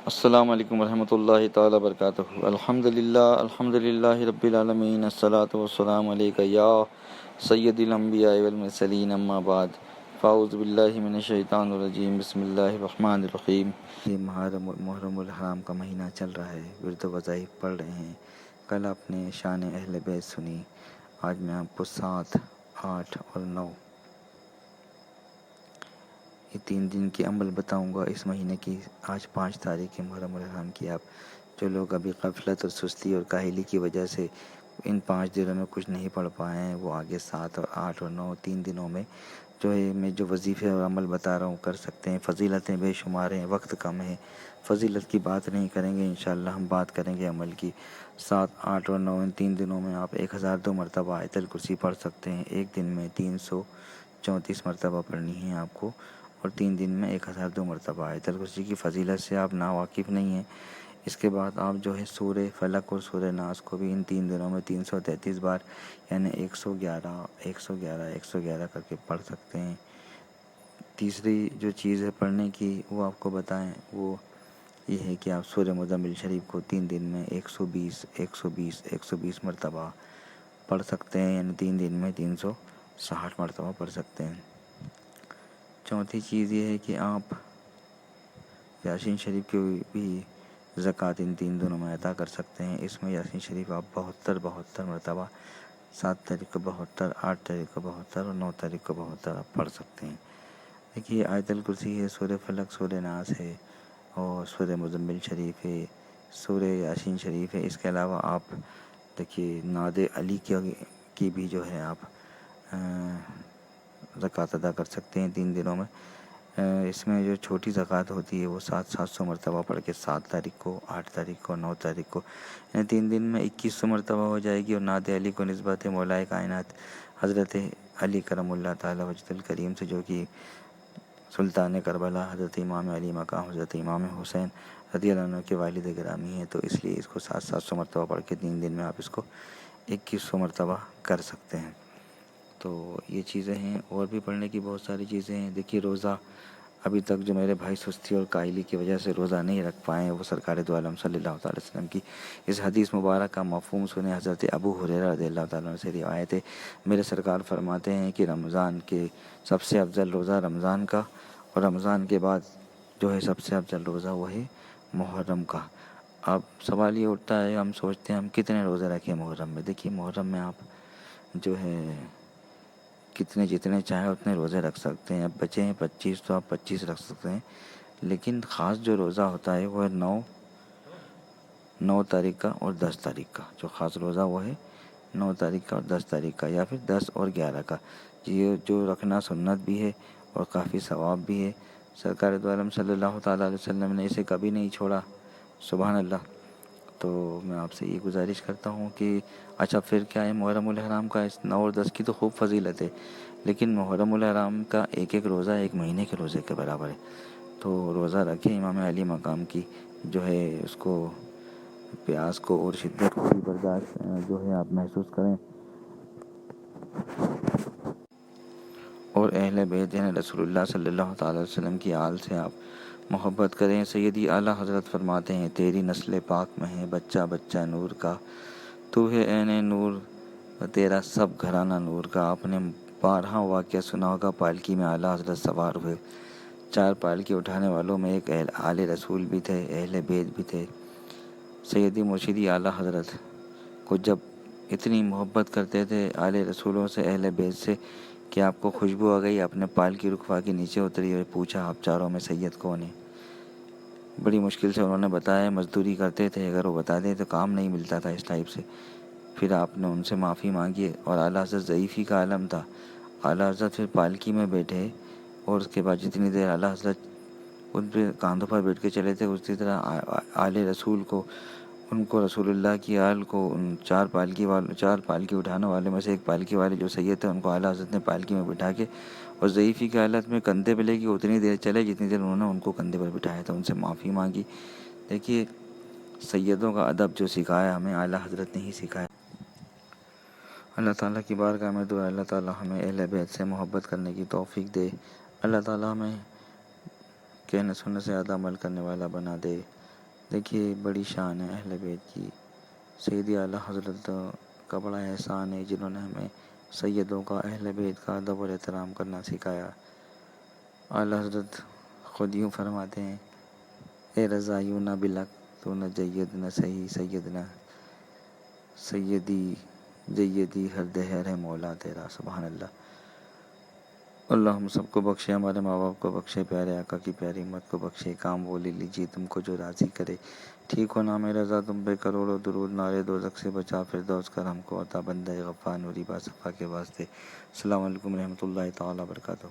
السلام علیکم ورحمۃ اللہ تعالیٰ وبرکاتہ۔ الحمد للہ رب العالمین، الصلاۃ والسلام علیک یا سید الانبیاء والمرسلین، اما بعد فاعوذ باللہ من الشیطان الرجیم، بسم اللہ الرحمن الرحیم۔ یہ محرم الحرام کا مہینہ چل رہا ہے، ورد و وظائف پڑھ رہے ہیں۔ کل آپ نے شان اہل بیت سنی، آج میں آپ کو 7، 8 اور 9 یہ 3 دن کی عمل بتاؤں گا اس مہینے کی۔ آج 5 تاریخ ہے محرم الحرام کی۔ آپ جو لوگ ابھی غفلت اور سستی اور کاہلی کی وجہ سے ان 5 دنوں میں کچھ نہیں پڑھ پائے ہیں، وہ آگے 7 اور 8 اور 9 3 دنوں میں جو ہے میں جو وظیفے اور عمل بتا رہا ہوں کر سکتے ہیں۔ فضیلتیں بے شمار ہیں، وقت کم ہے، فضیلت کی بات نہیں کریں گے انشاءاللہ، ہم بات کریں گے عمل کی۔ 7، 8 اور 9 ان 3 دنوں میں آپ 1002 مرتبہ آیت الکرسی پڑھ سکتے ہیں۔ ایک دن میں 334 مرتبہ پڑھنی ہے آپ کو، اور 3 دن میں 1002 مرتبہ آیت الکرسی کی فضیلت سے آپ ناواقف نہیں ہیں۔ اس کے بعد آپ جو ہے سورہ فلق اور سورہ ناس کو بھی ان 3 دنوں میں 333 بار یعنی 111 111 111 کر کے پڑھ سکتے ہیں۔ تیسری جو چیز ہے پڑھنے کی وہ آپ کو بتائیں، وہ یہ ہے کہ آپ سورہ مزمل شریف کو 3 دن میں 120 120 120 مرتبہ پڑھ سکتے ہیں، یعنی 3 دن میں 360 مرتبہ پڑھ سکتے ہیں۔ چوتھی چیز یہ ہے کہ آپ یاسین شریف کی بھی زکوٰۃ ان 3 دنوں میں ادا کر سکتے ہیں۔ اس میں یاسین شریف آپ 72 مرتبہ 7 تاریخ کو 72، 8 تاریخ کو 72 اور 9 تاریخ کو 72 آپ پڑھ سکتے ہیں۔ دیکھیے آیت الکرسی ہے، سورہ فلق، سورہ ناس ہے، اور سورہ مزمل شریف ہے، سورہ یاسین شریف ہے۔ اس کے علاوہ آپ دیکھیے نعت علی کی بھی جو ہے آپ زکوٰۃ ادا کر سکتے ہیں 3 دنوں میں۔ اس میں جو چھوٹی زکوٰۃ ہوتی ہے وہ 700 مرتبہ پڑھ کے 7 تاریخ کو، 8 تاریخ کو، 9 تاریخ کو، یعنی 3 دن میں 2100 مرتبہ ہو جائے گی۔ اور نعت علی کو نسبت مولا کائنات حضرت علی کرم اللہ تعالی وجہ الکریم سے، جو کہ سلطان کربلا حضرت امام علی مقام حضرت امام حسین رضی اللہ عنہ کے والد گرامی ہیں، تو اس لیے اس کو 700 مرتبہ پڑھ کے 3 دن میں آپ اس کو 2100 مرتبہ کر سکتے ہیں۔ تو یہ چیزیں ہیں، اور بھی پڑھنے کی بہت ساری چیزیں ہیں۔ دیکھیے روزہ ابھی تک جو میرے بھائی سستی اور کاہلی کی وجہ سے روزہ نہیں رکھ پائے ہیں، وہ سرکار دو عالم صلی اللہ تعالی وسلم کی اس حدیث مبارک کا مفہوم سنیں۔ حضرت ابو ہریرہ رضی اللہ تعالیٰ عنہ سے روایت ہے، میرے سرکار فرماتے ہیں کہ رمضان کے سب سے افضل روزہ رمضان کا، اور رمضان کے بعد جو ہے سب سے افضل روزہ وہ ہے محرم کا۔ اب سوال یہ اٹھتا ہے، ہم سوچتے ہیں ہم کتنے روزے رکھیں محرم میں۔ دیکھیے محرم میں آپ جو ہے جتنے چاہیں اتنے روزے رکھ سکتے ہیں۔ اب بچے ہیں 25 تو آپ 25 رکھ سکتے ہیں، لیکن خاص جو روزہ ہوتا ہے وہ ہے 9 تاریخ کا اور 10 تاریخ کا۔ جو خاص روزہ وہ ہے 9 تاریخ کا اور 10 تاریخ کا، یا پھر 10 اور 11 کا۔ یہ جو رکھنا سنت بھی ہے اور کافی ثواب بھی ہے۔ سرکار دو عالم صلی اللہ تعالیٰ علیہ وسلم نے اسے کبھی نہیں چھوڑا، سبحان اللہ۔ تو میں آپ سے یہ گزارش کرتا ہوں کہ اچھا پھر کیا ہے محرم الحرام کا، اس 9 اور 10 کی تو خوب فضیلت ہے، لیکن محرم الحرام کا ایک روزہ 1 مہینے کے روزے کے برابر ہے۔ تو روزہ رکھیں، امام علی مقام کی جو ہے اس کو پیاس کو اور شدت کو بھی برداشت جو ہے آپ محسوس کریں، اور اہل بیت یعنی رسول اللہ صلی اللہ تعالی وسلم کی آل سے آپ محبت کریں۔ سیدی اعلیٰ حضرت فرماتے ہیں، تیری نسل پاک میں ہے بچہ بچہ نور کا، تو ہے عین نور تیرا سب گھرانہ نور کا۔ آپ نے بارہا واقعہ سنا ہوگا، پالکی میں اعلیٰ حضرت سوار ہوئے، 4 پالکی اٹھانے والوں میں ایک آل رسول بھی تھے، اہل بیت بھی تھے۔ سیدی مرشدی اعلیٰ حضرت کو جب اتنی محبت کرتے تھے آل رسولوں سے، اہل بیت سے، کہ آپ کو خوشبو آ گئی، اپنے پالکی رکھوا کے نیچے اتری اور پوچھا آپ چاروں میں سید کون ہے؟ بڑی مشکل سے انہوں نے بتایا، مزدوری کرتے تھے، اگر وہ بتاتے تو کام نہیں ملتا تھا اس ٹائپ سے۔ پھر آپ نے ان سے معافی مانگی، اور اعلیٰ حضرت ضعیفی کا عالم تھا۔ اعلیٰ حضرت پھر پالکی میں بیٹھے، اور اس کے بعد جتنی دیر اعلیٰ حضرت ان پہ کاندھوں پر بیٹھ کے چلے تھے، اسی طرح آل رسول کو، ان کو رسول اللہ کی آل کو، ان 4 پالکی اٹھانے والے میں سے ایک پالکی والے جو سید تھے، ان کو اعلیٰ حضرت نے پالکی میں بٹھا کے اور ضعیفی کی حالت میں کندھے پہ لے کے اتنی دیر چلے جتنی دیر انہوں نے ان کو کندھے پر بٹھایا تھا، ان سے معافی مانگی۔ دیکھیے سیدوں کا ادب جو سکھایا ہمیں اعلیٰ حضرت نے ہی سکھایا۔ اللہ تعالیٰ کی بارگاہ میں دعا، اللہ تعالیٰ ہمیں اہل بیت سے محبت کرنے کی توفیق دے، اللہ تعالیٰ ہمیں کہنے سننے سے زیادہ عمل کرنے والا بنا دے۔ دیکھیے بڑی شان ہے اہل بیت کی. سید اعلیٰ حضرت کا بڑا احسان ہے جنہوں نے ہمیں سیدوں کا، اہل بیت کا ادب اور احترام کرنا سکھایا. اعلیٰ حضرت خود یوں فرماتے ہیں، اے رضا یوں نہ بلک تو نہ جید نہ صحیح سیدنا سیدی جیدی ہر دہر ہے مولا تیرا. سبحان اللہ. اللہ ہم سب کو بخشے، ہمارے ماں باپ کو بخشے، پیارے آقا کی پیاری امت کو بخشے. کام وہ لے لیجیے تم کو جو راضی کرے. ٹھیک ہو نام رضا تم پہ کروڑوں درود، نارے دوزخ سے بچا فردوس کر ہم کو عطا، بندہ غفار نوری با صفا کے واسطے. السلام علیکم رحمۃ اللہ تعالیٰ وبرکاتہ.